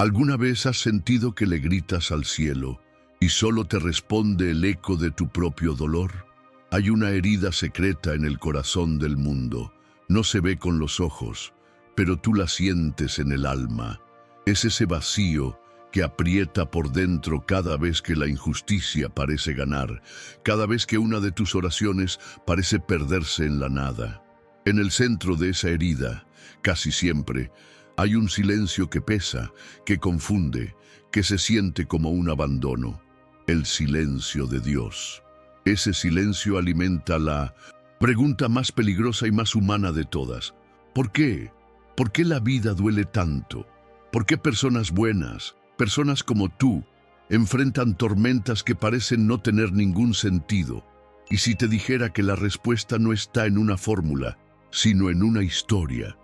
¿Alguna vez has sentido que le gritas al cielo y solo te responde el eco de tu propio dolor? Hay una herida secreta en el corazón del mundo. No se ve con los ojos, pero tú la sientes en el alma. Es ese vacío que aprieta por dentro cada vez que la injusticia parece ganar, cada vez que una de tus oraciones parece perderse en la nada. En el centro de esa herida, casi siempre, hay un silencio que pesa, que confunde, que se siente como un abandono. El silencio de Dios. Ese silencio alimenta la pregunta más peligrosa y más humana de todas. ¿Por qué? ¿Por qué la vida duele tanto? ¿Por qué personas buenas, personas como tú, enfrentan tormentas que parecen no tener ningún sentido? Y si te dijera que la respuesta no está en una fórmula, sino en una historia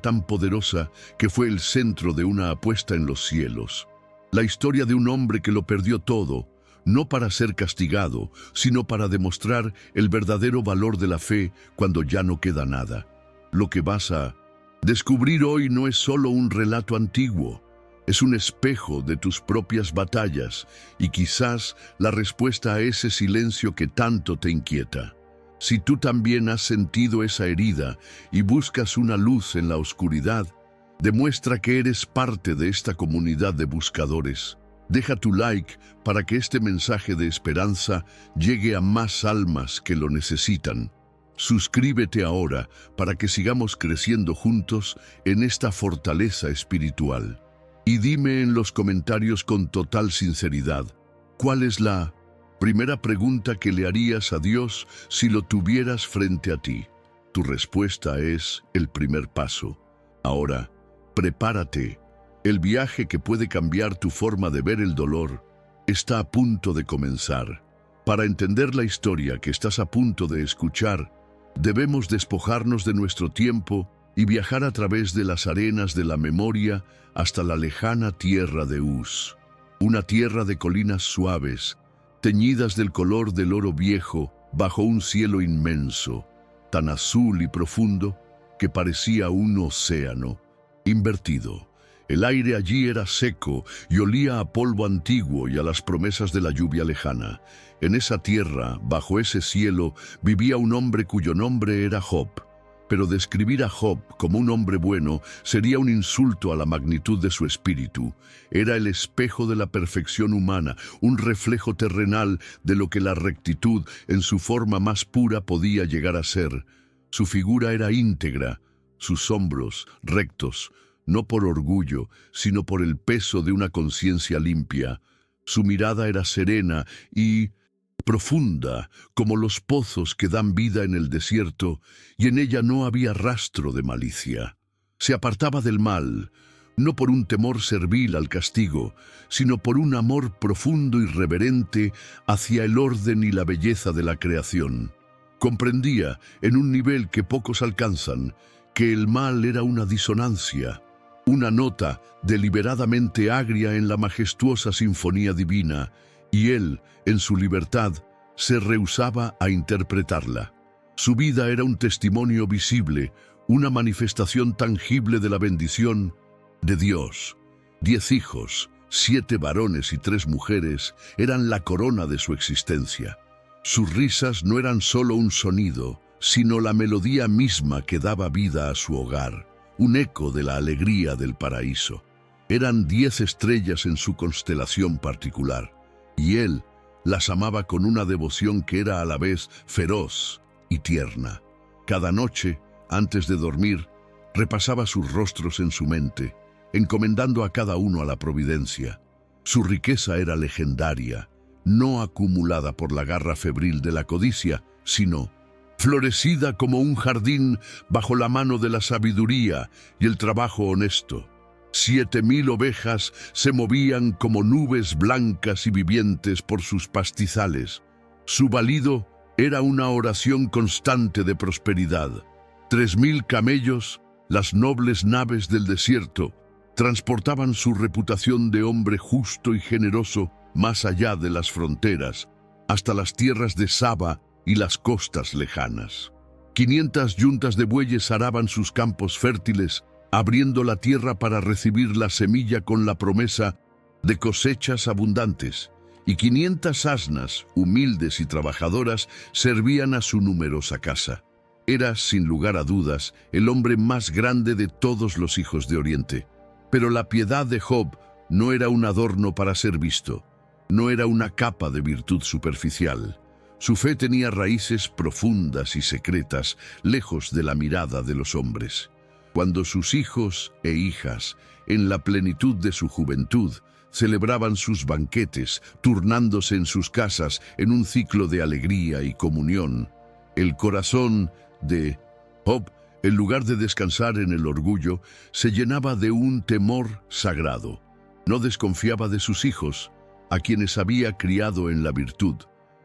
tan poderosa que fue el centro de una apuesta en los cielos. La historia de un hombre que lo perdió todo, no para ser castigado, sino para demostrar el verdadero valor de la fe cuando ya no queda nada. Lo que vas a descubrir hoy no es solo un relato antiguo, es un espejo de tus propias batallas y quizás la respuesta a ese silencio que tanto te inquieta. Si tú también has sentido esa herida y buscas una luz en la oscuridad, demuestra que eres parte de esta comunidad de buscadores. Deja tu like para que este mensaje de esperanza llegue a más almas que lo necesitan. Suscríbete ahora para que sigamos creciendo juntos en esta fortaleza espiritual. Y dime en los comentarios con total sinceridad, ¿cuál es la primera pregunta que le harías a Dios si lo tuvieras frente a ti? Tu respuesta es el primer paso. Ahora, prepárate. El viaje que puede cambiar tu forma de ver el dolor está a punto de comenzar. Para entender la historia que estás a punto de escuchar, debemos despojarnos de nuestro tiempo y viajar a través de las arenas de la memoria hasta la lejana tierra de Uz. Una tierra de colinas suaves, teñidas del color del oro viejo, bajo un cielo inmenso, tan azul y profundo que parecía un océano invertido. El aire allí era seco y olía a polvo antiguo y a las promesas de la lluvia lejana. En esa tierra, bajo ese cielo, vivía un hombre cuyo nombre era Job. Pero describir a Job como un hombre bueno sería un insulto a la magnitud de su espíritu. Era el espejo de la perfección humana, un reflejo terrenal de lo que la rectitud en su forma más pura podía llegar a ser. Su figura era íntegra, sus hombros rectos, no por orgullo, sino por el peso de una conciencia limpia. Su mirada era serena y profunda, como los pozos que dan vida en el desierto, y en ella no había rastro de malicia. Se apartaba del mal, no por un temor servil al castigo, sino por un amor profundo y reverente hacia el orden y la belleza de la creación. Comprendía, en un nivel que pocos alcanzan, que el mal era una disonancia, una nota deliberadamente agria en la majestuosa sinfonía divina, y él, en su libertad, se rehusaba a interpretarla. Su vida era un testimonio visible, una manifestación tangible de la bendición de Dios. 10 hijos, 7 varones y 3 mujeres eran la corona de su existencia. Sus risas no eran solo un sonido, sino la melodía misma que daba vida a su hogar, un eco de la alegría del paraíso. Eran 10 estrellas en su constelación particular, y él las amaba con una devoción que era a la vez feroz y tierna. Cada noche, antes de dormir, repasaba sus rostros en su mente, encomendando a cada uno a la providencia. Su riqueza era legendaria, no acumulada por la garra febril de la codicia, sino florecida como un jardín bajo la mano de la sabiduría y el trabajo honesto. 7.000 ovejas se movían como nubes blancas y vivientes por sus pastizales. Su balido era una oración constante de prosperidad. 3.000 camellos, las nobles naves del desierto, transportaban su reputación de hombre justo y generoso más allá de las fronteras, hasta las tierras de Saba y las costas lejanas. 500 yuntas de bueyes araban sus campos fértiles abriendo la tierra para recibir la semilla con la promesa de cosechas abundantes, y 500 asnas, humildes y trabajadoras, servían a su numerosa casa. Era, sin lugar a dudas, el hombre más grande de todos los hijos de Oriente. Pero la piedad de Job no era un adorno para ser visto, no era una capa de virtud superficial. Su fe tenía raíces profundas y secretas, lejos de la mirada de los hombres. Cuando sus hijos e hijas, en la plenitud de su juventud, celebraban sus banquetes, turnándose en sus casas en un ciclo de alegría y comunión, el corazón de Job, en lugar de descansar en el orgullo, se llenaba de un temor sagrado. No desconfiaba de sus hijos, a quienes había criado en la virtud,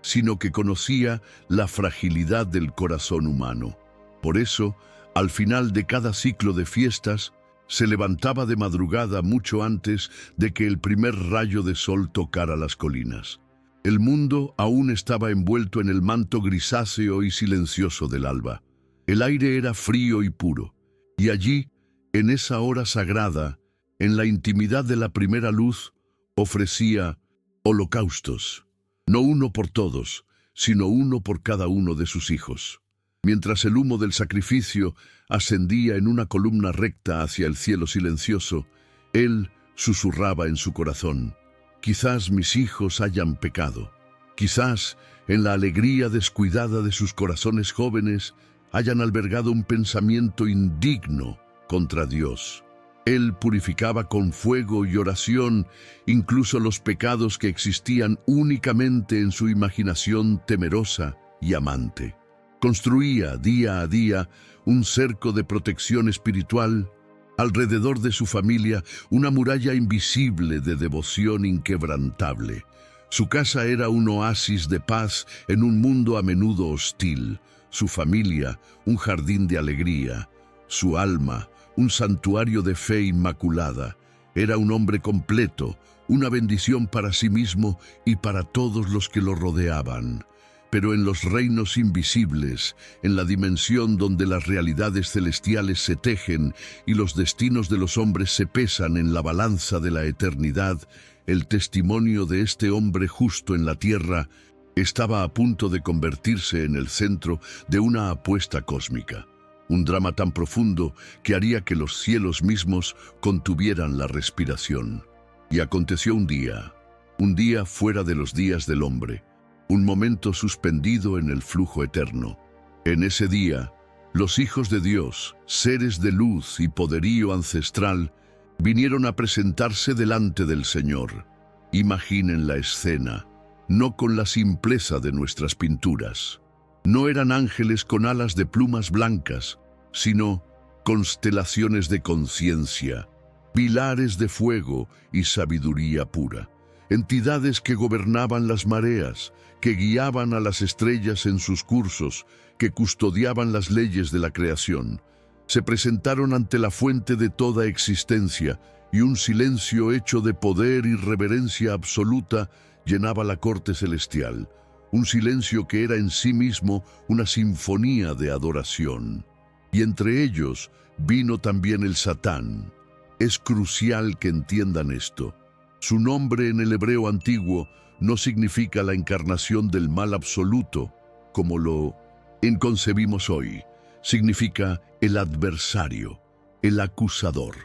sino que conocía la fragilidad del corazón humano. Por eso, al final de cada ciclo de fiestas, se levantaba de madrugada mucho antes de que el primer rayo de sol tocara las colinas. El mundo aún estaba envuelto en el manto grisáceo y silencioso del alba. El aire era frío y puro, y allí, en esa hora sagrada, en la intimidad de la primera luz, ofrecía holocaustos, no uno por todos, sino uno por cada uno de sus hijos. Mientras el humo del sacrificio ascendía en una columna recta hacia el cielo silencioso, él susurraba en su corazón: quizás mis hijos hayan pecado. Quizás, en la alegría descuidada de sus corazones jóvenes, hayan albergado un pensamiento indigno contra Dios. Él purificaba con fuego y oración incluso los pecados que existían únicamente en su imaginación temerosa y amante. Construía día a día un cerco de protección espiritual, alrededor de su familia una muralla invisible de devoción inquebrantable. Su casa era un oasis de paz en un mundo a menudo hostil, su familia un jardín de alegría, su alma un santuario de fe inmaculada. Era un hombre completo, una bendición para sí mismo y para todos los que lo rodeaban. Pero en los reinos invisibles, en la dimensión donde las realidades celestiales se tejen y los destinos de los hombres se pesan en la balanza de la eternidad, el testimonio de este hombre justo en la tierra estaba a punto de convertirse en el centro de una apuesta cósmica. Un drama tan profundo que haría que los cielos mismos contuvieran la respiración. Y aconteció un día fuera de los días del hombre, un momento suspendido en el flujo eterno. En ese día, los hijos de Dios, seres de luz y poderío ancestral, vinieron a presentarse delante del Señor. Imaginen la escena, no con la simpleza de nuestras pinturas. No eran ángeles con alas de plumas blancas, sino constelaciones de conciencia, pilares de fuego y sabiduría pura. Entidades que gobernaban las mareas, que guiaban a las estrellas en sus cursos, que custodiaban las leyes de la creación. Se presentaron ante la fuente de toda existencia, y un silencio hecho de poder y reverencia absoluta llenaba la corte celestial. Un silencio que era en sí mismo una sinfonía de adoración. Y entre ellos vino también el Satán. Es crucial que entiendan esto. Su nombre en el hebreo antiguo no significa la encarnación del mal absoluto, como lo inconcebimos hoy. Significa el adversario, el acusador.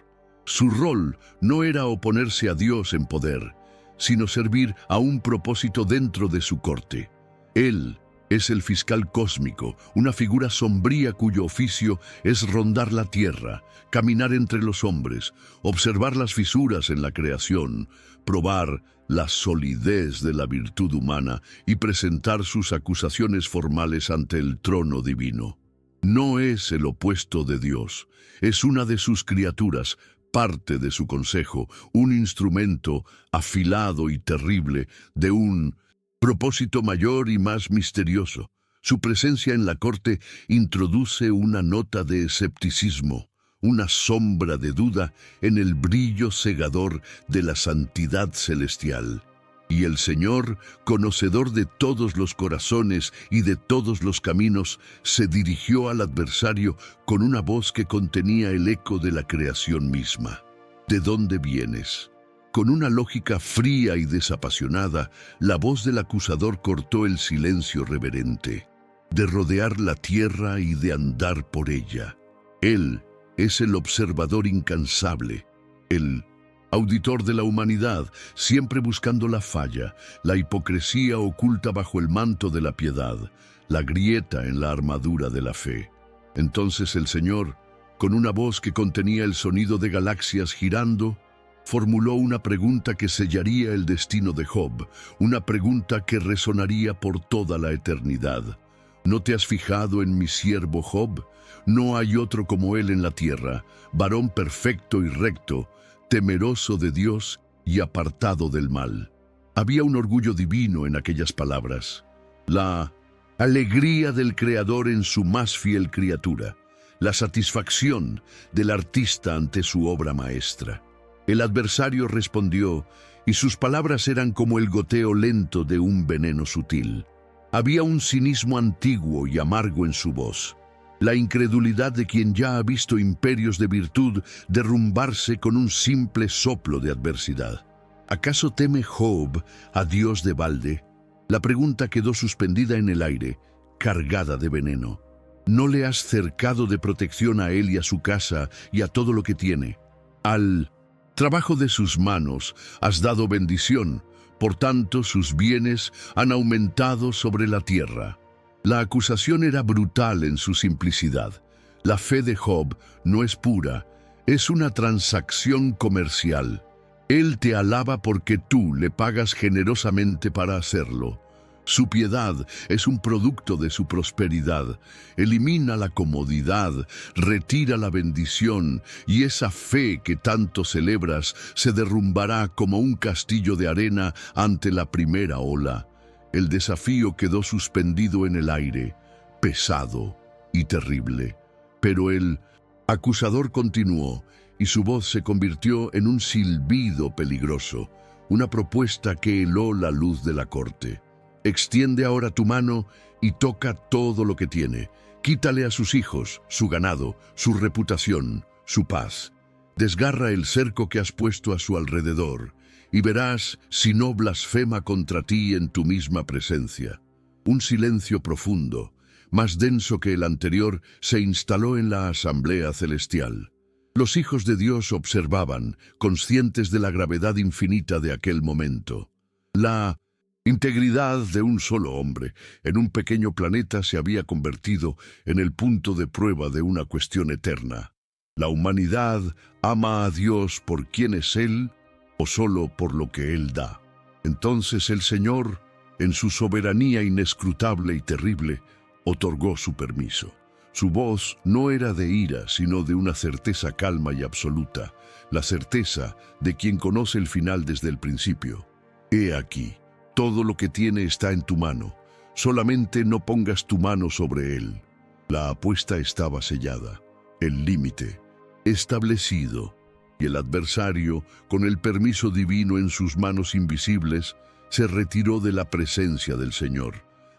Su rol no era oponerse a Dios en poder, sino servir a un propósito dentro de su corte. Él es el fiscal cósmico, una figura sombría cuyo oficio es rondar la tierra, caminar entre los hombres, observar las fisuras en la creación, probar la solidez de la virtud humana y presentar sus acusaciones formales ante el trono divino. No es el opuesto de Dios, es una de sus criaturas, parte de su consejo, un instrumento afilado y terrible de un propósito mayor y más misterioso. Su presencia en la corte introduce una nota de escepticismo, una sombra de duda en el brillo cegador de la santidad celestial. Y el Señor, conocedor de todos los corazones y de todos los caminos, se dirigió al adversario con una voz que contenía el eco de la creación misma. ¿De dónde vienes? Con una lógica fría y desapasionada, la voz del acusador cortó el silencio reverente, de rodear la tierra y de andar por ella. Él es el observador incansable, el auditor de la humanidad, siempre buscando la falla, la hipocresía oculta bajo el manto de la piedad, la grieta en la armadura de la fe. Entonces el Señor, con una voz que contenía el sonido de galaxias girando, formuló una pregunta que sellaría el destino de Job, una pregunta que resonaría por toda la eternidad. ¿No te has fijado en mi siervo Job? No hay otro como él en la tierra, varón perfecto y recto, temeroso de Dios y apartado del mal. Había un orgullo divino en aquellas palabras, la alegría del Creador en su más fiel criatura, la satisfacción del artista ante su obra maestra. El adversario respondió, y sus palabras eran como el goteo lento de un veneno sutil. Había un cinismo antiguo y amargo en su voz, la incredulidad de quien ya ha visto imperios de virtud derrumbarse con un simple soplo de adversidad. ¿Acaso teme Job a Dios de balde? La pregunta quedó suspendida en el aire, cargada de veneno. ¿No le has cercado de protección a él y a su casa y a todo lo que tiene? Al trabajo de sus manos has dado bendición, por tanto sus bienes han aumentado sobre la tierra. La acusación era brutal en su simplicidad. La fe de Job no es pura, es una transacción comercial. Él te alaba porque tú le pagas generosamente para hacerlo. Su piedad es un producto de su prosperidad. Elimina la comodidad, retira la bendición, y esa fe que tanto celebras se derrumbará como un castillo de arena ante la primera ola. El desafío quedó suspendido en el aire, pesado y terrible. Pero el acusador continuó, y su voz se convirtió en un silbido peligroso, una propuesta que heló la luz de la corte. Extiende ahora tu mano y toca todo lo que tiene. Quítale a sus hijos, su ganado, su reputación, su paz. Desgarra el cerco que has puesto a su alrededor, y verás si no blasfema contra ti en tu misma presencia. Un silencio profundo, más denso que el anterior, se instaló en la asamblea celestial. Los hijos de Dios observaban, conscientes de la gravedad infinita de aquel momento. La integridad de un solo hombre en un pequeño planeta se había convertido en el punto de prueba de una cuestión eterna. ¿La humanidad ama a Dios por quién es Él o solo por lo que Él da? Entonces el Señor, en su soberanía inescrutable y terrible, otorgó su permiso. Su voz no era de ira, sino de una certeza calma y absoluta, la certeza de quien conoce el final desde el principio. He aquí, todo lo que tiene está en tu mano, solamente no pongas tu mano sobre él. La apuesta estaba sellada, el límite establecido, y el adversario, con el permiso divino en sus manos invisibles, se retiró de la presencia del Señor.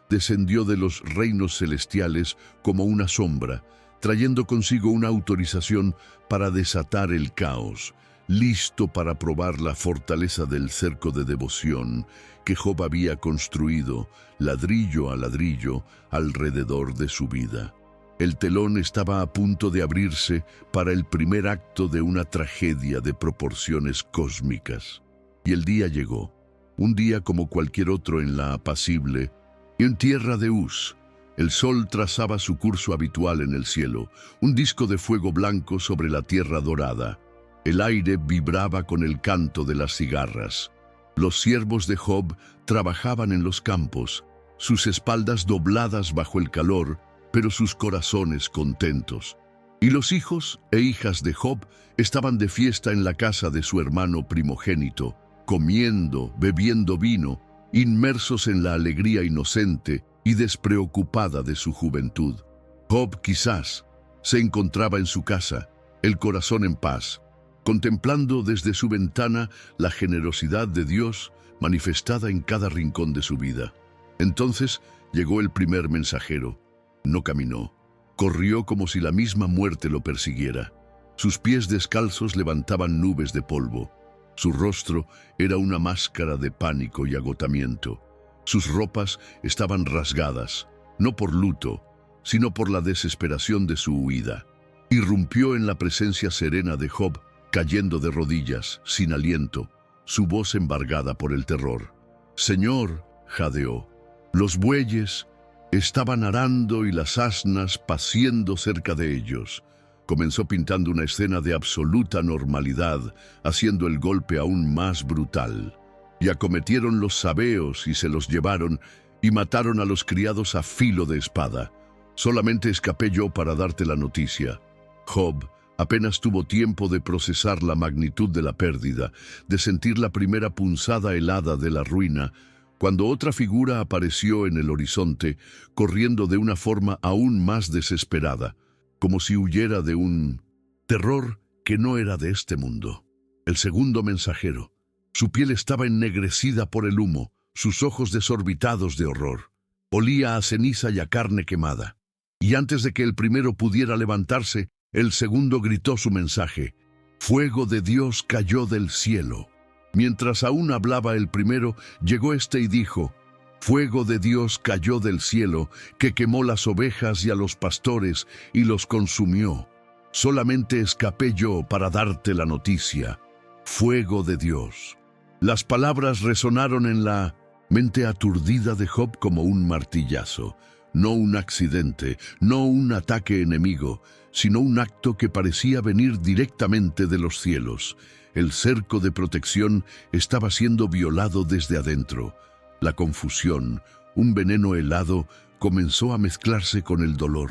Descendió de los reinos celestiales como una sombra, trayendo consigo una autorización para desatar el caos, listo para probar la fortaleza del cerco de devoción que Job había construido, ladrillo a ladrillo, alrededor de su vida. El telón estaba a punto de abrirse para el primer acto de una tragedia de proporciones cósmicas. Y el día llegó, un día como cualquier otro en la apacible, y en tierra de Uz. El sol trazaba su curso habitual en el cielo, un disco de fuego blanco sobre la tierra dorada. El aire vibraba con el canto de las cigarras. Los siervos de Job trabajaban en los campos, sus espaldas dobladas bajo el calor, pero sus corazones contentos. Y los hijos e hijas de Job estaban de fiesta en la casa de su hermano primogénito, comiendo, bebiendo vino, inmersos en la alegría inocente y despreocupada de su juventud. Job quizás se encontraba en su casa, el corazón en paz, contemplando desde su ventana la generosidad de Dios, manifestada en cada rincón de su vida. Entonces llegó el primer mensajero. No caminó. Corrió como si la misma muerte lo persiguiera. Sus pies descalzos levantaban nubes de polvo. Su rostro era una máscara de pánico y agotamiento. Sus ropas estaban rasgadas, no por luto, sino por la desesperación de su huida. Irrumpió en la presencia serena de Job, cayendo de rodillas, sin aliento, su voz embargada por el terror. «Señor», jadeó, «los bueyes estaban arando y las asnas paciendo cerca de ellos». Comenzó pintando una escena de absoluta normalidad, haciendo el golpe aún más brutal. Y acometieron los sabeos y se los llevaron, y mataron a los criados a filo de espada. Solamente escapé yo para darte la noticia. Job apenas tuvo tiempo de procesar la magnitud de la pérdida, de sentir la primera punzada helada de la ruina, cuando otra figura apareció en el horizonte, corriendo de una forma aún más desesperada, como si huyera de un terror que no era de este mundo. El segundo mensajero. Su piel estaba ennegrecida por el humo, sus ojos desorbitados de horror. Olía a ceniza y a carne quemada. Y antes de que el primero pudiera levantarse, el segundo gritó su mensaje. Fuego de Dios cayó del cielo. Mientras aún hablaba el primero, llegó este y dijo: Fuego de Dios cayó del cielo, que quemó las ovejas y a los pastores y los consumió. Solamente escapé yo para darte la noticia. Fuego de Dios. Las palabras resonaron en la mente aturdida de Job como un martillazo. No un accidente, no un ataque enemigo, sino un acto que parecía venir directamente de los cielos. El cerco de protección estaba siendo violado desde adentro. La confusión, un veneno helado, comenzó a mezclarse con el dolor.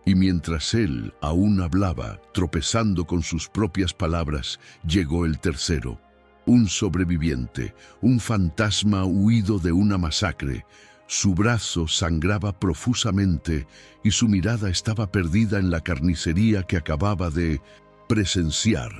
Y mientras él aún hablaba, tropezando con sus propias palabras, llegó el tercero. Un sobreviviente, un fantasma huido de una masacre. Su brazo sangraba profusamente y su mirada estaba perdida en la carnicería que acababa de presenciar.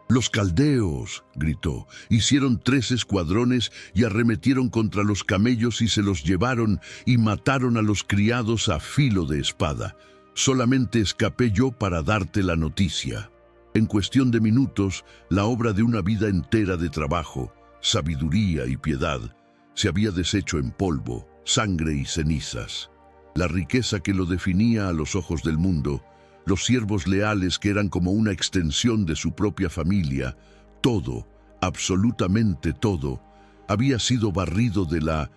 «Los caldeos», gritó, «hicieron 3 escuadrones y arremetieron contra los camellos y se los llevaron y mataron a los criados a filo de espada. Solamente escapé yo para darte la noticia». En cuestión de minutos, la obra de una vida entera de trabajo, sabiduría y piedad se había deshecho en polvo, sangre y cenizas. La riqueza que lo definía a los ojos del mundo, los siervos leales que eran como una extensión de su propia familia, todo, absolutamente todo, había sido barrido de la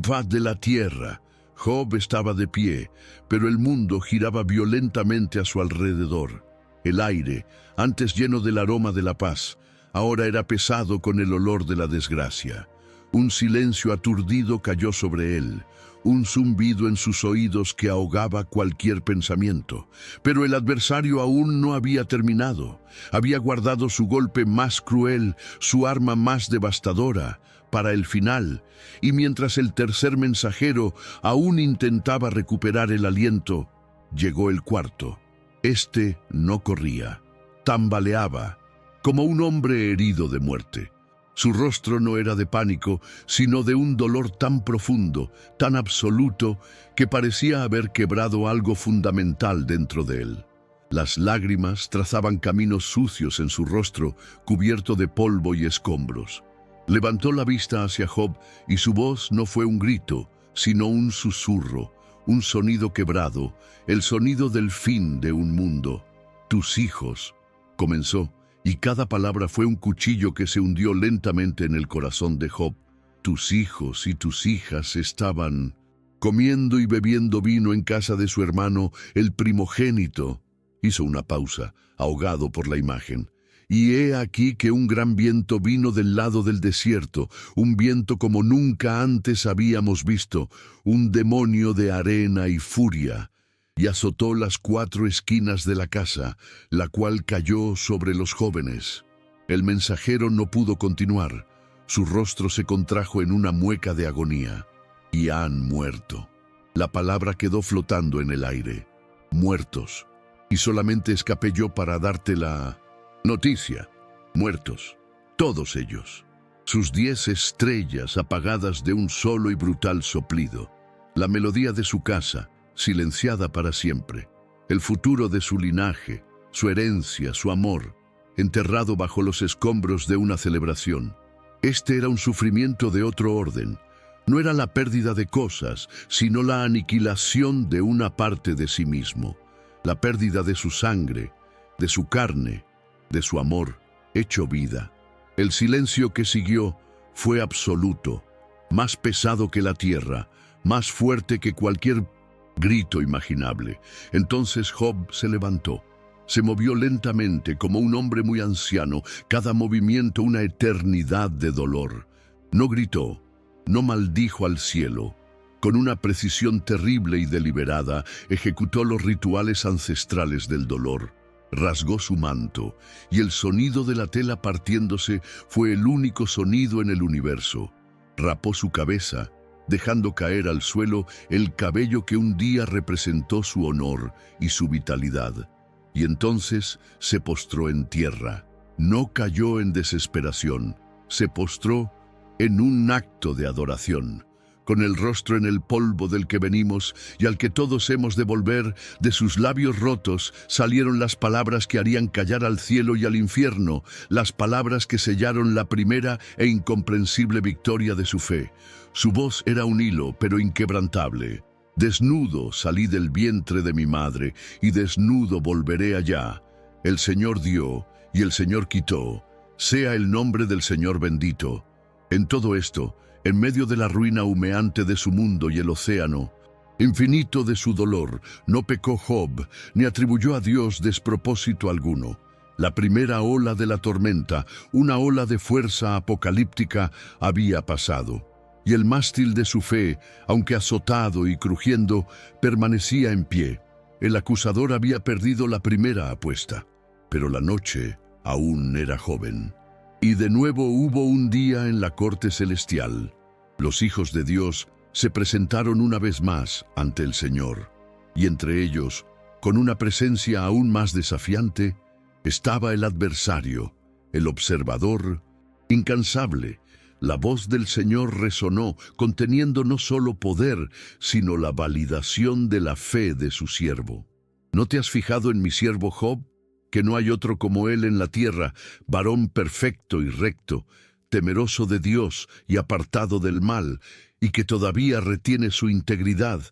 faz de la tierra. Job estaba de pie, pero el mundo giraba violentamente a su alrededor. El aire, antes lleno del aroma de la paz, ahora era pesado con el olor de la desgracia. Un silencio aturdido cayó sobre él, un zumbido en sus oídos que ahogaba cualquier pensamiento. Pero el adversario aún no había terminado. Había guardado su golpe más cruel, su arma más devastadora, para el final. Y mientras el tercer mensajero aún intentaba recuperar el aliento, llegó el cuarto. Este no corría, tambaleaba, como un hombre herido de muerte. Su rostro no era de pánico, sino de un dolor tan profundo, tan absoluto, que parecía haber quebrado algo fundamental dentro de él. Las lágrimas trazaban caminos sucios en su rostro, cubierto de polvo y escombros. Levantó la vista hacia Job y su voz no fue un grito, sino un susurro, un sonido quebrado, el sonido del fin de un mundo. «Tus hijos», comenzó, y cada palabra fue un cuchillo que se hundió lentamente en el corazón de Job. «Tus hijos y tus hijas estaban comiendo y bebiendo vino en casa de su hermano, el primogénito». Hizo una pausa, ahogado por la imagen. «Y he aquí que un gran viento vino del lado del desierto, un viento como nunca antes habíamos visto, un demonio de arena y furia, y azotó las 4 esquinas de la casa, la cual cayó sobre los jóvenes». El mensajero no pudo continuar. Su rostro se contrajo en una mueca de agonía. «Y han muerto». La palabra quedó flotando en el aire. «Muertos. Y solamente escapé yo para darte la noticia. Muertos. Todos ellos». sus 10 estrellas apagadas de un solo y brutal soplido, la melodía de su casa, silenciada para siempre, el futuro de su linaje, su herencia, su amor, enterrado bajo los escombros de una celebración. Este era un sufrimiento de otro orden. No era la pérdida de cosas, sino la aniquilación de una parte de sí mismo, la pérdida de su sangre, de su carne, de su amor, hecho vida. El silencio que siguió fue absoluto, más pesado que la tierra, más fuerte que cualquier grito imaginable. Entonces Job se levantó. Se movió lentamente como un hombre muy anciano, cada movimiento una eternidad de dolor. No gritó, no maldijo al cielo. Con una precisión terrible y deliberada, ejecutó los rituales ancestrales del dolor. Rasgó su manto, y el sonido de la tela partiéndose fue el único sonido en el universo. Rapó su cabeza, dejando caer al suelo el cabello que un día representó su honor y su vitalidad. Y entonces se postró en tierra. No cayó en desesperación, se postró en un acto de adoración. Con el rostro en el polvo del que venimos y al que todos hemos de volver, de sus labios rotos salieron las palabras que harían callar al cielo y al infierno, las palabras que sellaron la primera e incomprensible victoria de su fe. Su voz era un hilo, pero inquebrantable. Desnudo salí del vientre de mi madre, y desnudo volveré allá. El Señor dio, y el Señor quitó. Sea el nombre del Señor bendito. En todo esto, en medio de la ruina humeante de su mundo y el océano infinito de su dolor, no pecó Job, ni atribuyó a Dios despropósito alguno. La primera ola de la tormenta, una ola de fuerza apocalíptica, había pasado. Y el mástil de su fe, aunque azotado y crujiendo, permanecía en pie. El acusador había perdido la primera apuesta, pero la noche aún era joven. Y de nuevo hubo un día en la corte celestial. Los hijos de Dios se presentaron una vez más ante el Señor, y entre ellos, con una presencia aún más desafiante, estaba el adversario, el observador, incansable. La voz del Señor resonó, conteniendo no solo poder, sino la validación de la fe de su siervo. ¿No te has fijado en mi siervo Job? Que no hay otro como él en la tierra, varón perfecto y recto, temeroso de Dios y apartado del mal, y que todavía retiene su integridad,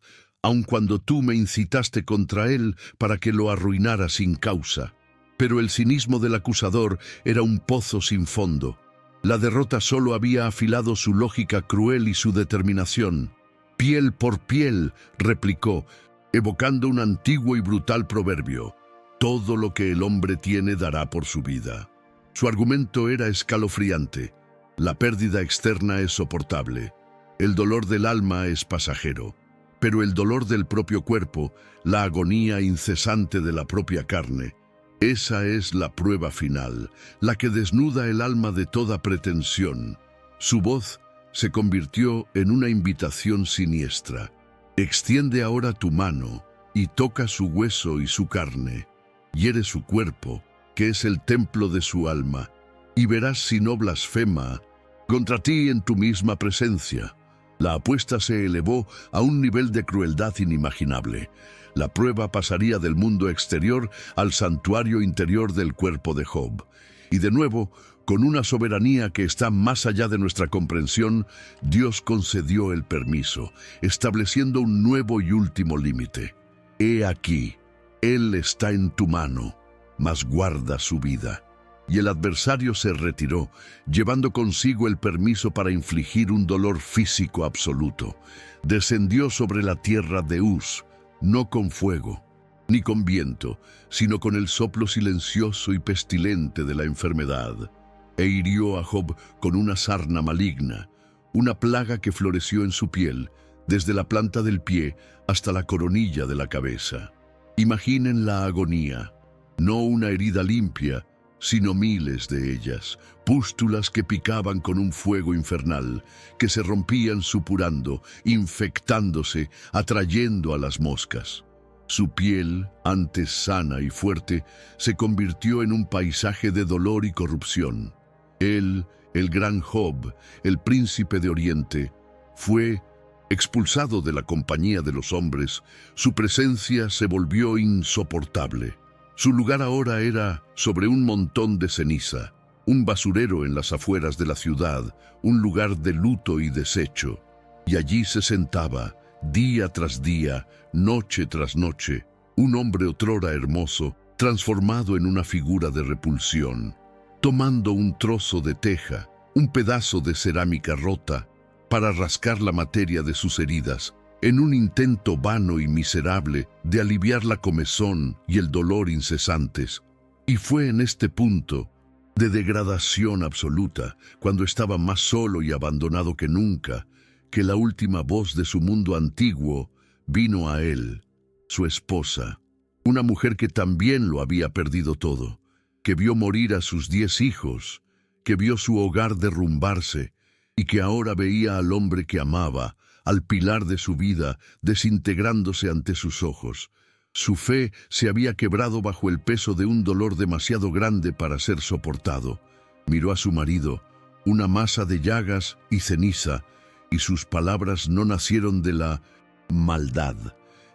aun cuando tú me incitaste contra él para que lo arruinara sin causa. Pero el cinismo del acusador era un pozo sin fondo. La derrota solo había afilado su lógica cruel y su determinación. Piel por piel, replicó, evocando un antiguo y brutal proverbio. Todo lo que el hombre tiene dará por su vida. Su argumento era escalofriante. La pérdida externa es soportable. El dolor del alma es pasajero. Pero el dolor del propio cuerpo, la agonía incesante de la propia carne, esa es la prueba final, la que desnuda el alma de toda pretensión. Su voz se convirtió en una invitación siniestra. Extiende ahora tu mano y toca su hueso y su carne. Hiere su cuerpo, que es el templo de su alma, y verás si no blasfema contra ti en tu misma presencia. La apuesta se elevó a un nivel de crueldad inimaginable. La prueba pasaría del mundo exterior al santuario interior del cuerpo de Job. Y de nuevo, con una soberanía que está más allá de nuestra comprensión, Dios concedió el permiso, estableciendo un nuevo y último límite. He aquí, Él está en tu mano, mas guarda su vida. Y el adversario se retiró, llevando consigo el permiso para infligir un dolor físico absoluto. Descendió sobre la tierra de Uz, no con fuego, ni con viento, sino con el soplo silencioso y pestilente de la enfermedad, e hirió a Job con una sarna maligna, una plaga que floreció en su piel, desde la planta del pie hasta la coronilla de la cabeza. Imaginen la agonía, no una herida limpia, sino miles de ellas, pústulas que picaban con un fuego infernal, que se rompían supurando, infectándose, atrayendo a las moscas. Su piel, antes sana y fuerte, se convirtió en un paisaje de dolor y corrupción. Él, el gran Job, el príncipe de Oriente, fue expulsado de la compañía de los hombres. Su presencia se volvió insoportable. Su lugar ahora era sobre un montón de ceniza, un basurero en las afueras de la ciudad, un lugar de luto y desecho. Y allí se sentaba, día tras día, noche tras noche, un hombre otrora hermoso, transformado en una figura de repulsión, tomando un trozo de teja, un pedazo de cerámica rota, para rascar la materia de sus heridas, en un intento vano y miserable de aliviar la comezón y el dolor incesantes. Y fue en este punto de degradación absoluta, cuando estaba más solo y abandonado que nunca, que la última voz de su mundo antiguo vino a él, su esposa, una mujer que también lo había perdido todo, que vio morir a sus 10 hijos, que vio su hogar derrumbarse y que ahora veía al hombre que amaba, al pilar de su vida, desintegrándose ante sus ojos. Su fe se había quebrado bajo el peso de un dolor demasiado grande para ser soportado. Miró a su marido, una masa de llagas y ceniza, y sus palabras no nacieron de la maldad,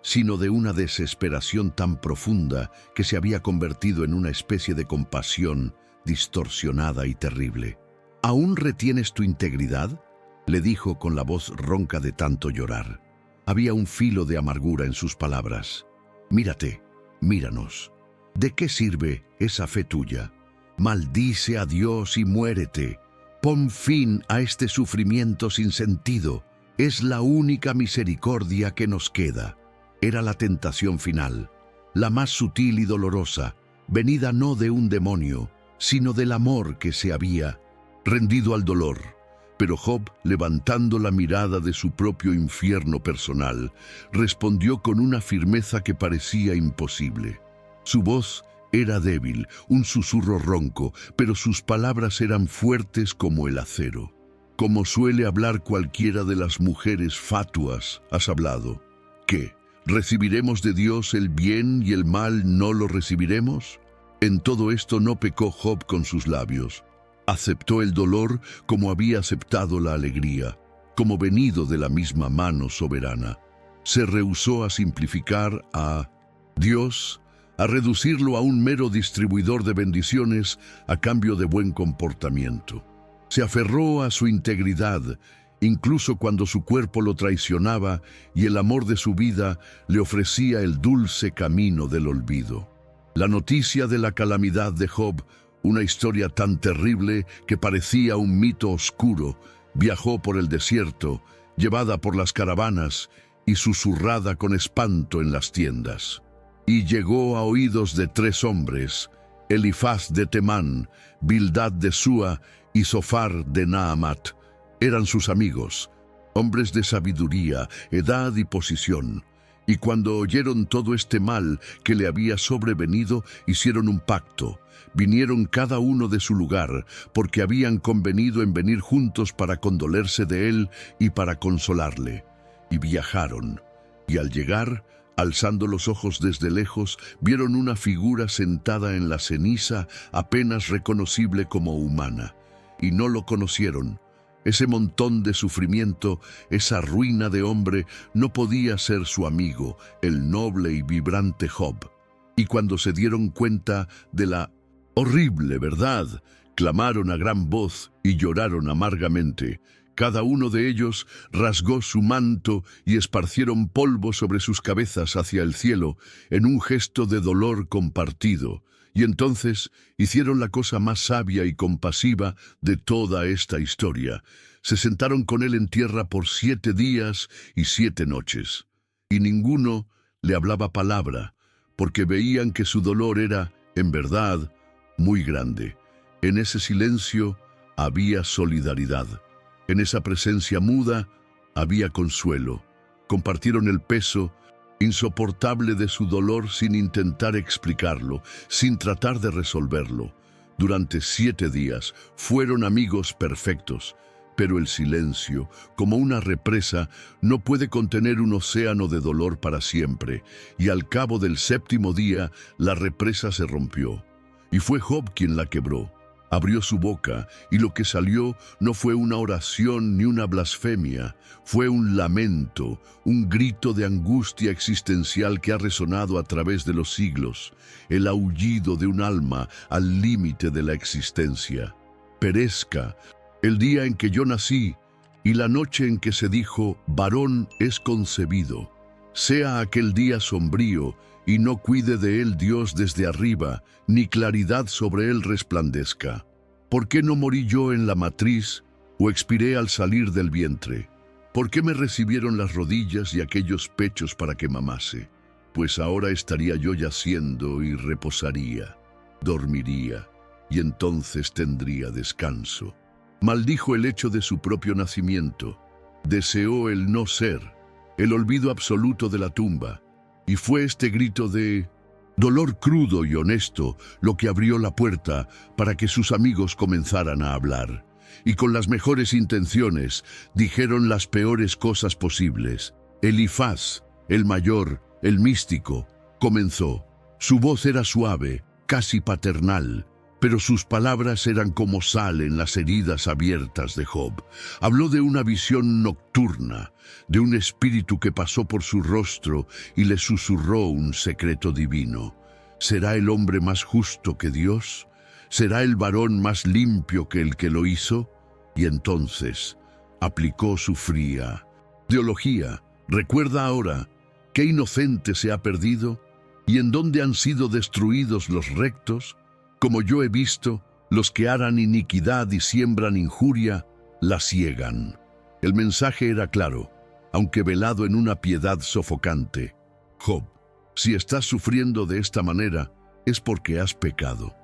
sino de una desesperación tan profunda que se había convertido en una especie de compasión distorsionada y terrible. ¿Aún retienes tu integridad?, le dijo con la voz ronca de tanto llorar. Había un filo de amargura en sus palabras. Mírate, míranos. ¿De qué sirve esa fe tuya? Maldice a Dios y muérete. Pon fin a este sufrimiento sin sentido. Es la única misericordia que nos queda. Era la tentación final, la más sutil y dolorosa, venida no de un demonio, sino del amor que se había rendido al dolor. Pero Job, levantando la mirada de su propio infierno personal, respondió con una firmeza que parecía imposible. Su voz era débil, un susurro ronco, pero sus palabras eran fuertes como el acero. Como suele hablar cualquiera de las mujeres fatuas, has hablado. ¿Qué? ¿Recibiremos de Dios el bien y el mal no lo recibiremos? En todo esto no pecó Job con sus labios. Aceptó el dolor como había aceptado la alegría, como venido de la misma mano soberana. Se rehusó a simplificar a Dios, a reducirlo a un mero distribuidor de bendiciones a cambio de buen comportamiento. Se aferró a su integridad, incluso cuando su cuerpo lo traicionaba y el amor de su vida le ofrecía el dulce camino del olvido. La noticia de la calamidad de Job, una historia tan terrible que parecía un mito oscuro, viajó por el desierto, llevada por las caravanas y susurrada con espanto en las tiendas. Y llegó a oídos de 3 hombres, Elifaz de Temán, Bildad de Súa y Zofar de Naamat. Eran sus amigos, hombres de sabiduría, edad y posición. Y cuando oyeron todo este mal que le había sobrevenido, hicieron un pacto. Vinieron cada uno de su lugar, porque habían convenido en venir juntos para condolerse de él y para consolarle. Y viajaron, y al llegar, alzando los ojos desde lejos, vieron una figura sentada en la ceniza, apenas reconocible como humana. Y no lo conocieron. Ese montón de sufrimiento, esa ruina de hombre, no podía ser su amigo, el noble y vibrante Job. Y cuando se dieron cuenta de la horrible verdad, clamaron a gran voz y lloraron amargamente. Cada uno de ellos rasgó su manto y esparcieron polvo sobre sus cabezas hacia el cielo, en un gesto de dolor compartido. Y entonces hicieron la cosa más sabia y compasiva de toda esta historia. Se sentaron con él en tierra por 7 días y 7 noches. Y ninguno le hablaba palabra, porque veían que su dolor era, en verdad, muy grande. En ese silencio había solidaridad. En esa presencia muda había consuelo. Compartieron el peso insoportable de su dolor sin intentar explicarlo, sin tratar de resolverlo. Durante 7 días fueron amigos perfectos, pero el silencio, como una represa, no puede contener un océano de dolor para siempre, y al cabo del 7º día la represa se rompió. Y fue Job quien la quebró. Abrió su boca, y lo que salió no fue una oración ni una blasfemia, fue un lamento, un grito de angustia existencial que ha resonado a través de los siglos, el aullido de un alma al límite de la existencia. Perezca el día en que yo nací, y la noche en que se dijo, varón es concebido. Sea aquel día sombrío, y no cuide de él Dios desde arriba, ni claridad sobre él resplandezca. ¿Por qué no morí yo en la matriz, o expiré al salir del vientre? ¿Por qué me recibieron las rodillas y aquellos pechos para que mamase? Pues ahora estaría yo yaciendo y reposaría, dormiría, y entonces tendría descanso. Maldijo el hecho de su propio nacimiento, deseó el no ser, el olvido absoluto de la tumba, y fue este grito de dolor crudo y honesto lo que abrió la puerta para que sus amigos comenzaran a hablar, y con las mejores intenciones dijeron las peores cosas posibles. Elifaz, el mayor, el místico, comenzó. Su voz era suave, casi paternal, pero sus palabras eran como sal en las heridas abiertas de Job. Habló de una visión nocturna, de un espíritu que pasó por su rostro y le susurró un secreto divino. ¿Será el hombre más justo que Dios? ¿Será el varón más limpio que el que lo hizo? Y entonces aplicó su fría teología. ¿Recuerda ahora qué inocente se ha perdido? ¿Y en dónde han sido destruidos los rectos? Como yo he visto, los que harán iniquidad y siembran injuria, la ciegan. El mensaje era claro, aunque velado en una piedad sofocante. Job, si estás sufriendo de esta manera, es porque has pecado.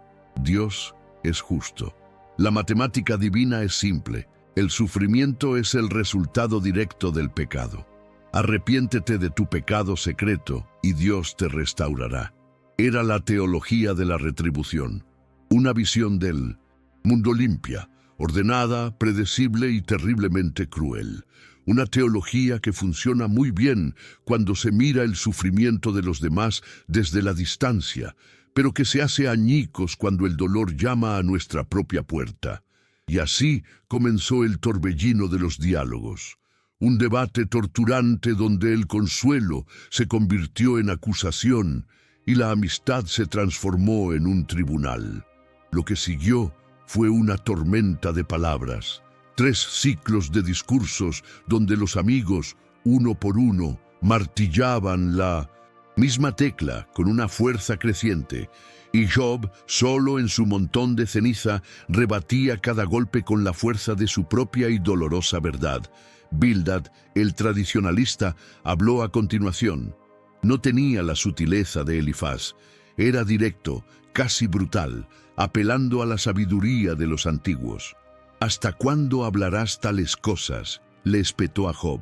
Dios es justo. La matemática divina es simple. El sufrimiento es el resultado directo del pecado. Arrepiéntete de tu pecado secreto y Dios te restaurará. Era la teología de la retribución, una visión del mundo limpia, ordenada, predecible y terriblemente cruel. Una teología que funciona muy bien cuando se mira el sufrimiento de los demás desde la distancia, pero que se hace añicos cuando el dolor llama a nuestra propia puerta. Y así comenzó el torbellino de los diálogos. Un debate torturante donde el consuelo se convirtió en acusación y la amistad se transformó en un tribunal. Lo que siguió fue una tormenta de palabras, 3 ciclos de discursos donde los amigos, uno por uno, martillaban la misma tecla con una fuerza creciente, y Job, solo en su montón de ceniza, rebatía cada golpe con la fuerza de su propia y dolorosa verdad. Bildad, el tradicionalista, habló a continuación. No tenía la sutileza de Elifaz, era directo, casi brutal, apelando a la sabiduría de los antiguos. ¿Hasta cuándo hablarás tales cosas?, le espetó a Job.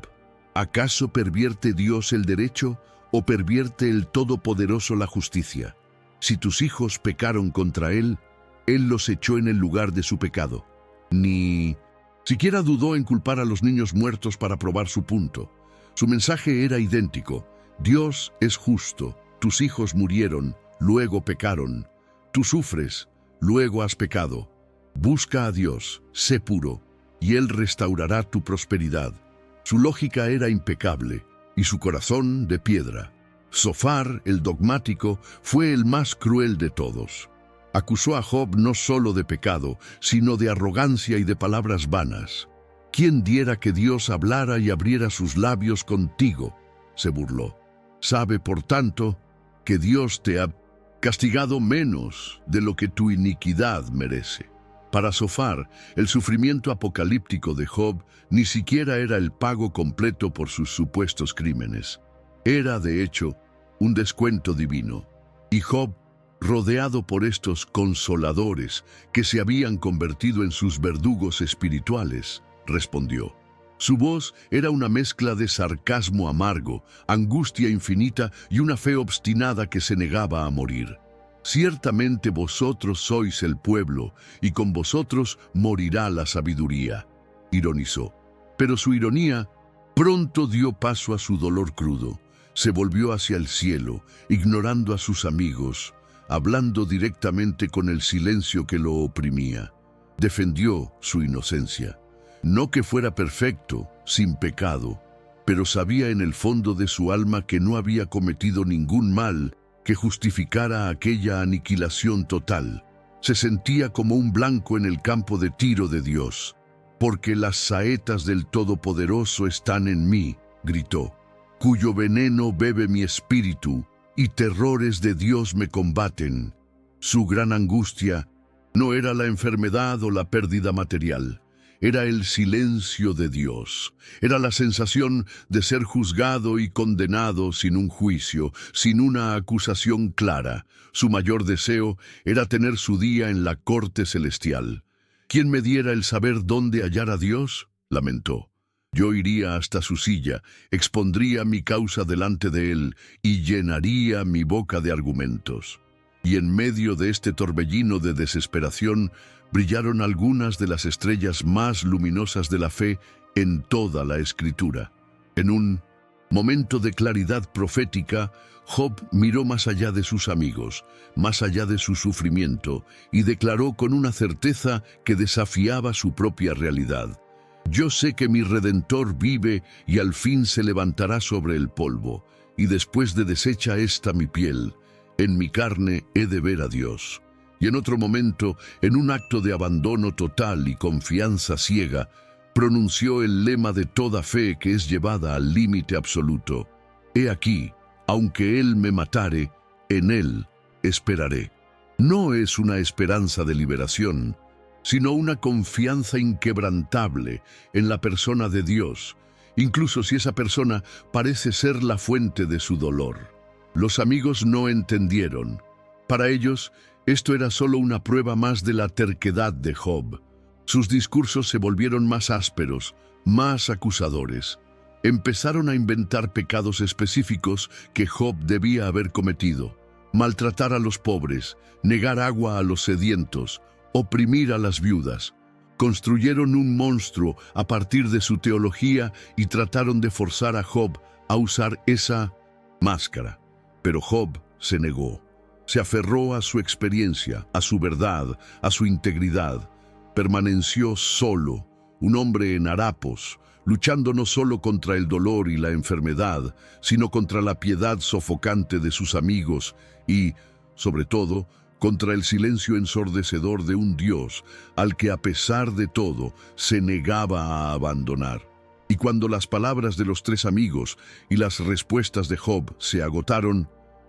¿Acaso pervierte Dios el derecho o pervierte el Todopoderoso la justicia? Si tus hijos pecaron contra Él, Él los echó en el lugar de su pecado. Ni siquiera dudó en culpar a los niños muertos para probar su punto. Su mensaje era idéntico. Dios es justo, tus hijos murieron, luego pecaron. Tú sufres, luego has pecado. Busca a Dios, sé puro, y Él restaurará tu prosperidad. Su lógica era impecable, y su corazón de piedra. Zofar, el dogmático, fue el más cruel de todos. Acusó a Job no solo de pecado, sino de arrogancia y de palabras vanas. ¿Quién diera que Dios hablara y abriera sus labios contigo?, se burló. Sabe, por tanto, que Dios te ha castigado menos de lo que tu iniquidad merece. Para Zofar, el sufrimiento apocalíptico de Job ni siquiera era el pago completo por sus supuestos crímenes. Era, de hecho, un descuento divino. Y Job, rodeado por estos consoladores que se habían convertido en sus verdugos espirituales, respondió. Su voz era una mezcla de sarcasmo amargo, angustia infinita y una fe obstinada que se negaba a morir. Ciertamente vosotros sois el pueblo, y con vosotros morirá la sabiduría, ironizó. Pero su ironía pronto dio paso a su dolor crudo. Se volvió hacia el cielo, ignorando a sus amigos, hablando directamente con el silencio que lo oprimía. Defendió su inocencia. No que fuera perfecto, sin pecado, pero sabía en el fondo de su alma que no había cometido ningún mal que justificara aquella aniquilación total. Se sentía como un blanco en el campo de tiro de Dios. «Porque las saetas del Todopoderoso están en mí», gritó, «cuyo veneno bebe mi espíritu, y terrores de Dios me combaten». Su gran angustia no era la enfermedad o la pérdida material. Era el silencio de Dios. Era la sensación de ser juzgado y condenado sin un juicio, sin una acusación clara. Su mayor deseo era tener su día en la corte celestial. «¿Quién me diera el saber dónde hallar a Dios?», lamentó. «Yo iría hasta su silla, expondría mi causa delante de él y llenaría mi boca de argumentos». Y en medio de este torbellino de desesperación brillaron algunas de las estrellas más luminosas de la fe en toda la Escritura. En un momento de claridad profética, Job miró más allá de sus amigos, más allá de su sufrimiento, y declaró con una certeza que desafiaba su propia realidad: «Yo sé que mi Redentor vive y al fin se levantará sobre el polvo, y después de deshecha esta mi piel, en mi carne he de ver a Dios». Y en otro momento, en un acto de abandono total y confianza ciega, pronunció el lema de toda fe que es llevada al límite absoluto: «He aquí, aunque Él me matare, en Él esperaré». No es una esperanza de liberación, sino una confianza inquebrantable en la persona de Dios, incluso si esa persona parece ser la fuente de su dolor. Los amigos no entendieron. Para ellos, esto era solo una prueba más de la terquedad de Job. Sus discursos se volvieron más ásperos, más acusadores. Empezaron a inventar pecados específicos que Job debía haber cometido: maltratar a los pobres, negar agua a los sedientos, oprimir a las viudas. Construyeron un monstruo a partir de su teología y trataron de forzar a Job a usar esa máscara. Pero Job se negó. Se aferró a su experiencia, a su verdad, a su integridad. Permaneció solo, un hombre en harapos, luchando no solo contra el dolor y la enfermedad, sino contra la piedad sofocante de sus amigos y, sobre todo, contra el silencio ensordecedor de un Dios al que, a pesar de todo, se negaba a abandonar. Y cuando las palabras de los tres amigos y las respuestas de Job se agotaron,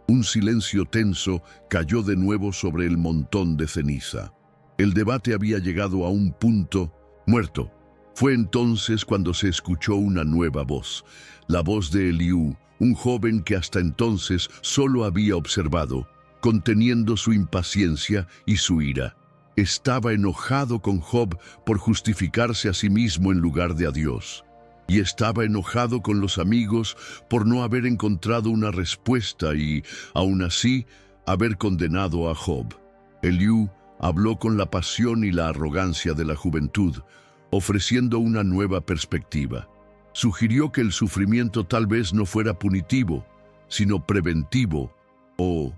un silencio tenso cayó de nuevo sobre el montón de ceniza. El debate había llegado a un punto muerto. Fue entonces cuando se escuchó una nueva voz, la voz de Eliú, un joven que hasta entonces solo había observado, conteniendo su impaciencia y su ira. Estaba enojado con Job por justificarse a sí mismo en lugar de a Dios. Y estaba enojado con los amigos por no haber encontrado una respuesta y, aún así, haber condenado a Job. Eliú habló con la pasión y la arrogancia de la juventud, ofreciendo una nueva perspectiva. Sugirió que el sufrimiento tal vez no fuera punitivo, sino preventivo o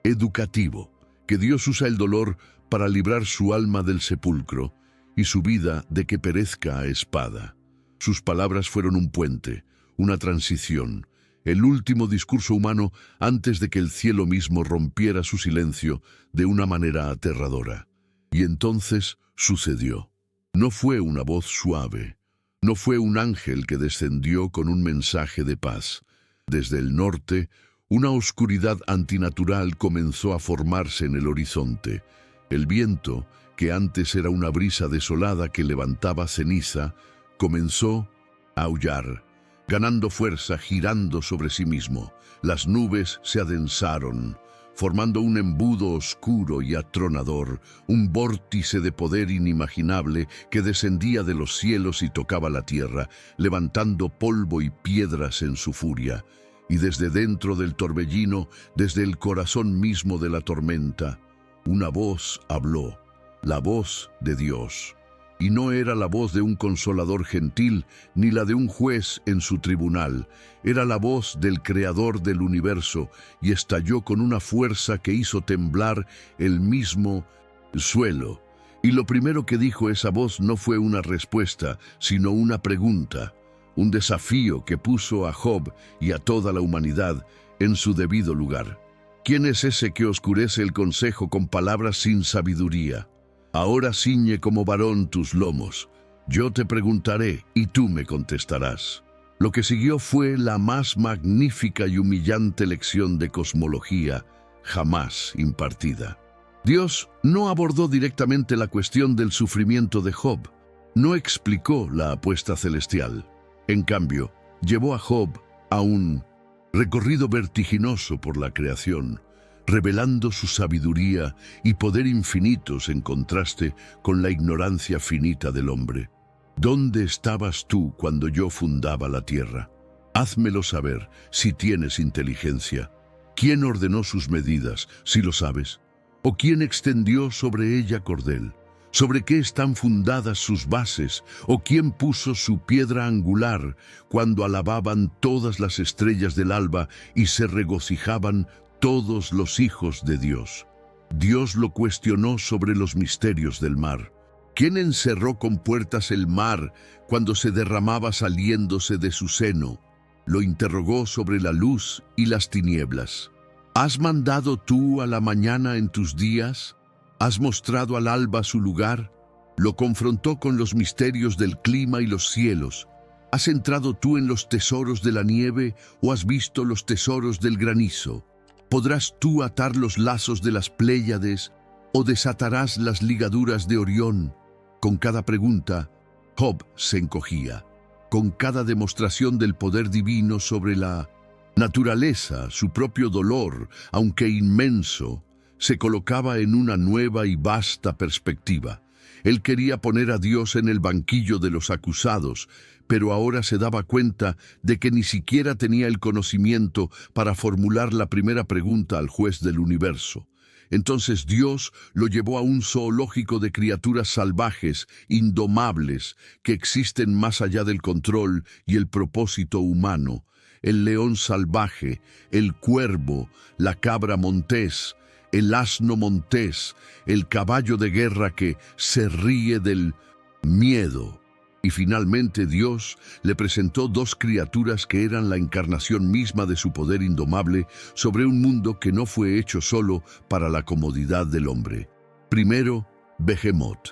educativo, que Dios usa el dolor para librar su alma del sepulcro y su vida de que perezca a espada. Sus palabras fueron un puente, una transición, el último discurso humano antes de que el cielo mismo rompiera su silencio de una manera aterradora. Y entonces sucedió. No fue una voz suave, no fue un ángel que descendió con un mensaje de paz. Desde el norte, una oscuridad antinatural comenzó a formarse en el horizonte. El viento, que antes era una brisa desolada que levantaba ceniza, comenzó a aullar, ganando fuerza, girando sobre sí mismo. Las nubes se adensaron, formando un embudo oscuro y atronador, un vórtice de poder inimaginable que descendía de los cielos y tocaba la tierra, levantando polvo y piedras en su furia. Y desde dentro del torbellino, desde el corazón mismo de la tormenta, una voz habló, la voz de Dios. Y no era la voz de un consolador gentil, ni la de un juez en su tribunal. Era la voz del Creador del universo, y estalló con una fuerza que hizo temblar el mismo suelo. Y lo primero que dijo esa voz no fue una respuesta, sino una pregunta, un desafío que puso a Job y a toda la humanidad en su debido lugar. ¿Quién es ese que oscurece el consejo con palabras sin sabiduría? Ahora ciñe como varón tus lomos. Yo te preguntaré y tú me contestarás. Lo que siguió fue la más magnífica y humillante lección de cosmología jamás impartida. Dios no abordó directamente la cuestión del sufrimiento de Job, no explicó la apuesta celestial. En cambio, llevó a Job a un recorrido vertiginoso por la creación, revelando su sabiduría y poder infinitos en contraste con la ignorancia finita del hombre. ¿Dónde estabas tú cuando yo fundaba la tierra? Házmelo saber si tienes inteligencia. ¿Quién ordenó sus medidas, si lo sabes? ¿O quién extendió sobre ella cordel? ¿Sobre qué están fundadas sus bases? ¿O quién puso su piedra angular cuando alababan todas las estrellas del alba y se regocijaban todos los hijos de Dios? Dios lo cuestionó sobre los misterios del mar. ¿Quién encerró con puertas el mar cuando se derramaba saliéndose de su seno? Lo interrogó sobre la luz y las tinieblas. ¿Has mandado tú a la mañana en tus días? ¿Has mostrado al alba su lugar? Lo confrontó con los misterios del clima y los cielos. ¿Has entrado tú en los tesoros de la nieve o has visto los tesoros del granizo? ¿Podrás tú atar los lazos de las Pléyades o desatarás las ligaduras de Orión? Con cada pregunta, Job se encogía. Con cada demostración del poder divino sobre la naturaleza, su propio dolor, aunque inmenso, se colocaba en una nueva y vasta perspectiva. Él quería poner a Dios en el banquillo de los acusados, pero ahora se daba cuenta de que ni siquiera tenía el conocimiento para formular la primera pregunta al juez del universo. Entonces Dios lo llevó a un zoológico de criaturas salvajes, indomables, que existen más allá del control y el propósito humano. El león salvaje, el cuervo, la cabra montés, el asno montés, el caballo de guerra que se ríe del miedo. Y finalmente Dios le presentó dos criaturas que eran la encarnación misma de su poder indomable sobre un mundo que no fue hecho solo para la comodidad del hombre. Primero, Behemoth.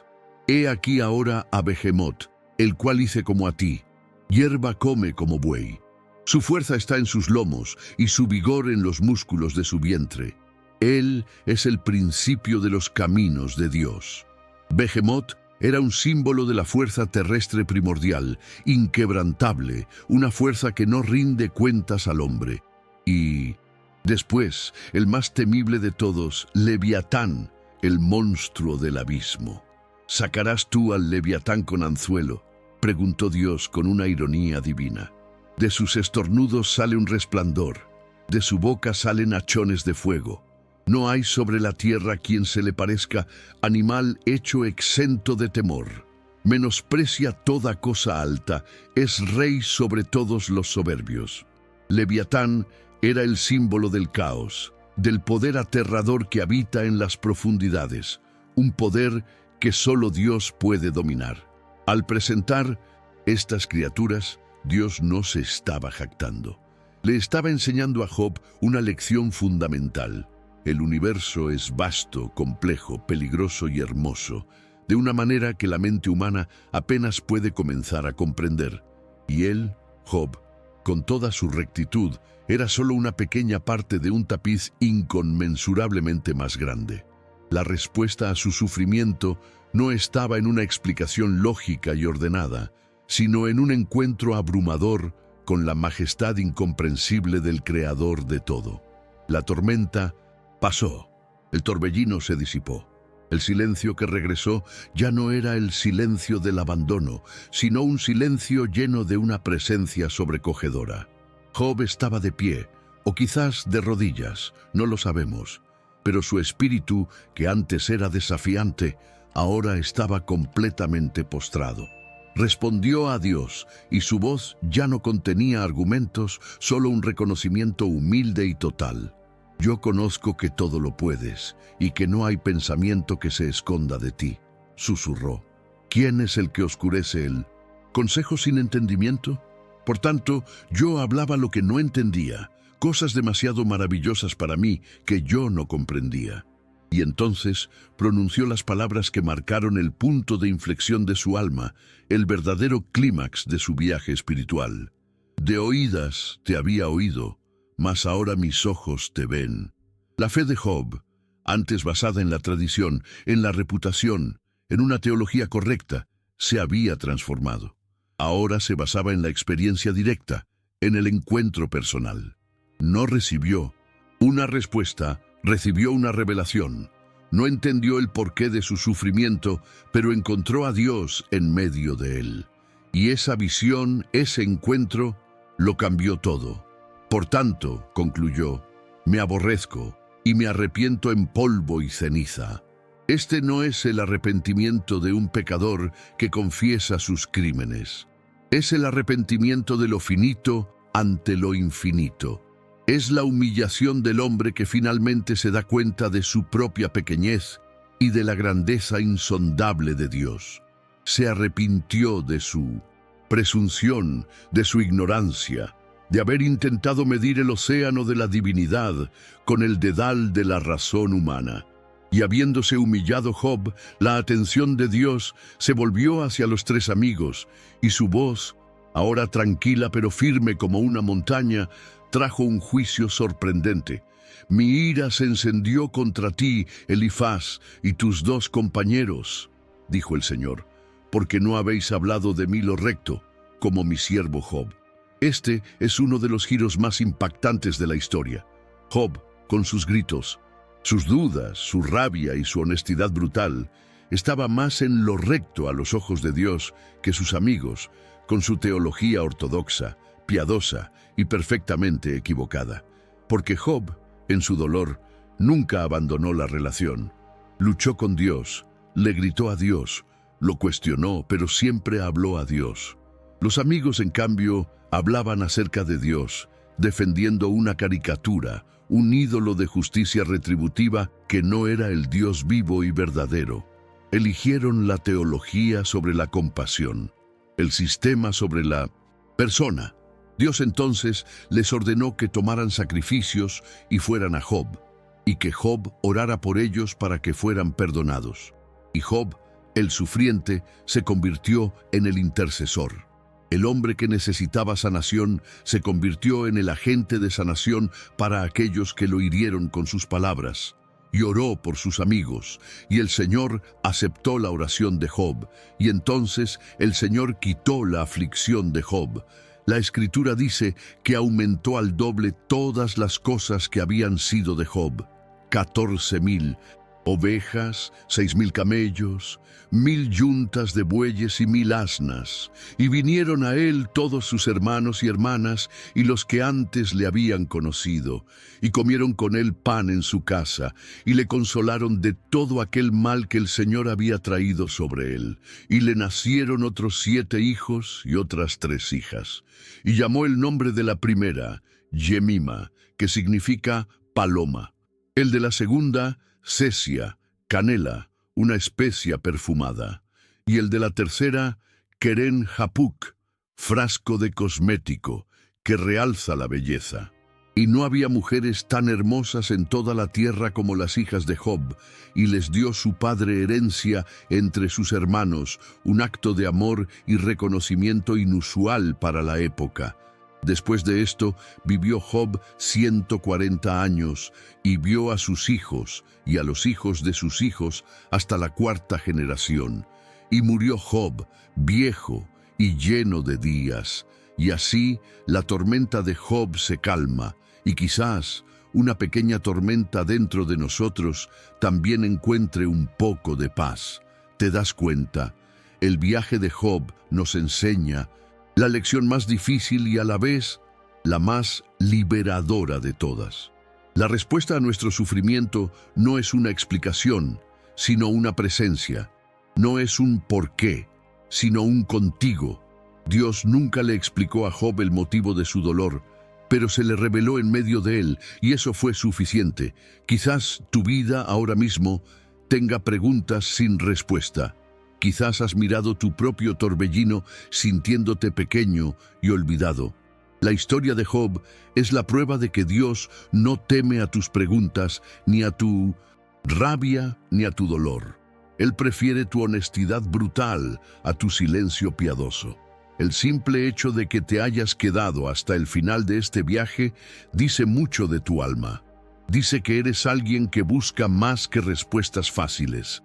He aquí ahora a Behemoth, el cual hice como a ti. Hierba come como buey. Su fuerza está en sus lomos y su vigor en los músculos de su vientre. Él es el principio de los caminos de Dios. Behemoth era un símbolo de la fuerza terrestre primordial, inquebrantable, una fuerza que no rinde cuentas al hombre. Y después, el más temible de todos, Leviatán, el monstruo del abismo. ¿Sacarás tú al Leviatán con anzuelo?, preguntó Dios con una ironía divina. De sus estornudos sale un resplandor, de su boca salen hachones de fuego. No hay sobre la tierra quien se le parezca, animal hecho exento de temor. Menosprecia toda cosa alta, es rey sobre todos los soberbios. Leviatán era el símbolo del caos, del poder aterrador que habita en las profundidades, un poder que solo Dios puede dominar. Al presentar estas criaturas, Dios no se estaba jactando. Le estaba enseñando a Job una lección fundamental. El universo es vasto, complejo, peligroso y hermoso, de una manera que la mente humana apenas puede comenzar a comprender. Y él, Job, con toda su rectitud, era solo una pequeña parte de un tapiz inconmensurablemente más grande. La respuesta a su sufrimiento no estaba en una explicación lógica y ordenada, sino en un encuentro abrumador con la majestad incomprensible del Creador de todo. La tormenta pasó, el torbellino se disipó. El silencio que regresó ya no era el silencio del abandono, sino un silencio lleno de una presencia sobrecogedora. Job estaba de pie, o quizás de rodillas, no lo sabemos, pero su espíritu, que antes era desafiante, ahora estaba completamente postrado. Respondió a Dios, y su voz ya no contenía argumentos, solo un reconocimiento humilde y total. Yo conozco que todo lo puedes, y que no hay pensamiento que se esconda de ti. susurró. ¿Quién es el que oscurece el consejo sin entendimiento? Por tanto, yo hablaba lo que no entendía, cosas demasiado maravillosas para mí que yo no comprendía. Y entonces pronunció las palabras que marcaron el punto de inflexión de su alma, el verdadero clímax de su viaje espiritual. De oídas te había oído, mas ahora mis ojos te ven. La fe de Job, antes basada en la tradición, en la reputación, en una teología correcta, se había transformado. Ahora se basaba en la experiencia directa, en el encuentro personal. No recibió una respuesta, recibió una revelación. No entendió el porqué de su sufrimiento, pero encontró a Dios en medio de él. Y esa visión, ese encuentro, lo cambió todo. Por tanto, concluyó, me aborrezco y me arrepiento en polvo y ceniza. Este no es el arrepentimiento de un pecador que confiesa sus crímenes. Es el arrepentimiento de lo finito ante lo infinito. Es la humillación del hombre que finalmente se da cuenta de su propia pequeñez y de la grandeza insondable de Dios. Se arrepintió de su presunción, de su ignorancia, de haber intentado medir el océano de la divinidad con el dedal de la razón humana. Y habiéndose humillado Job, la atención de Dios se volvió hacia los tres amigos, y su voz, ahora tranquila pero firme como una montaña, trajo un juicio sorprendente. Mi ira se encendió contra ti, Elifaz, y tus dos compañeros, dijo el Señor, porque no habéis hablado de mí lo recto, como mi siervo Job. Este es uno de los giros más impactantes de la historia. Job, con sus gritos, sus dudas, su rabia y su honestidad brutal, estaba más en lo recto a los ojos de Dios que sus amigos, con su teología ortodoxa, piadosa y perfectamente equivocada. Porque Job, en su dolor, nunca abandonó la relación. Luchó con Dios, le gritó a Dios, lo cuestionó, pero siempre habló a Dios. Los amigos, en cambio, hablaban acerca de Dios, defendiendo una caricatura, un ídolo de justicia retributiva que no era el Dios vivo y verdadero. Eligieron la teología sobre la compasión, el sistema sobre la persona. Dios entonces les ordenó que tomaran sacrificios y fueran a Job, y que Job orara por ellos para que fueran perdonados. Y Job, el sufriente, se convirtió en el intercesor. El hombre que necesitaba sanación se convirtió en el agente de sanación para aquellos que lo hirieron con sus palabras. Y oró por sus amigos, y el Señor aceptó la oración de Job, y entonces el Señor quitó la aflicción de Job. La Escritura dice que aumentó al doble todas las cosas que habían sido de Job. 14,000 ovejas, 6,000 camellos, 1,000 yuntas de bueyes y 1,000 asnas. Y vinieron a él todos sus hermanos y hermanas y los que antes le habían conocido, y comieron con él pan en su casa, y le consolaron de todo aquel mal que el Señor había traído sobre él. Y le nacieron otros 7 hijos y otras 3 hijas. Y llamó el nombre de la primera, Yemima, que significa paloma. El de la segunda, Sesia, canela, una especia perfumada. Y el de la tercera, Keren Hapuk, frasco de cosmético, que realza la belleza. Y no había mujeres tan hermosas en toda la tierra como las hijas de Job, y les dio su padre herencia entre sus hermanos, un acto de amor y reconocimiento inusual para la época. Después de esto, vivió Job 140 años, y vio a sus hijos y a los hijos de sus hijos hasta la 4ª generación. Y murió Job, viejo y lleno de días. Y así la tormenta de Job se calma, y quizás una pequeña tormenta dentro de nosotros también encuentre un poco de paz. ¿Te das cuenta? El viaje de Job nos enseña la lección más difícil y a la vez la más liberadora de todas. La respuesta a nuestro sufrimiento no es una explicación, sino una presencia. No es un por qué, sino un contigo. Dios nunca le explicó a Job el motivo de su dolor, pero se le reveló en medio de él, y eso fue suficiente. Quizás tu vida ahora mismo tenga preguntas sin respuesta. Quizás has mirado tu propio torbellino sintiéndote pequeño y olvidado. La historia de Job es la prueba de que Dios no teme a tus preguntas, ni a tu rabia, ni a tu dolor. Él prefiere tu honestidad brutal a tu silencio piadoso. El simple hecho de que te hayas quedado hasta el final de este viaje dice mucho de tu alma. Dice que eres alguien que busca más que respuestas fáciles.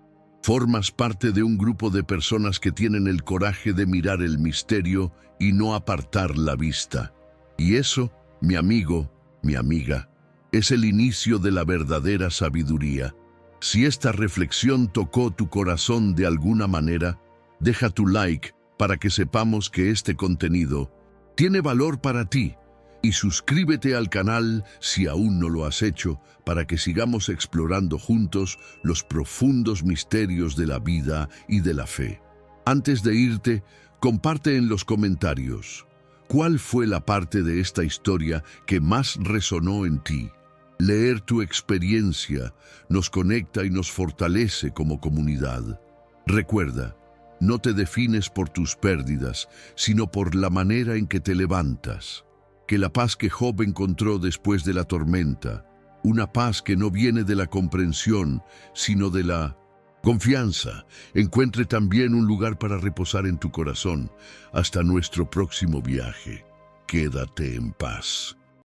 Formas parte de un grupo de personas que tienen el coraje de mirar el misterio y no apartar la vista. Y eso, mi amigo, mi amiga, es el inicio de la verdadera sabiduría. Si esta reflexión tocó tu corazón de alguna manera, deja tu like para que sepamos que este contenido tiene valor para ti. Y suscríbete al canal si aún no lo has hecho para que sigamos explorando juntos los profundos misterios de la vida y de la fe. Antes de irte, comparte en los comentarios cuál fue la parte de esta historia que más resonó en ti. Leer tu experiencia nos conecta y nos fortalece como comunidad. Recuerda, no te defines por tus pérdidas, sino por la manera en que te levantas. Que la paz que Job encontró después de la tormenta, una paz que no viene de la comprensión, sino de la confianza, encuentre también un lugar para reposar en tu corazón. Hasta nuestro próximo viaje. Quédate en paz.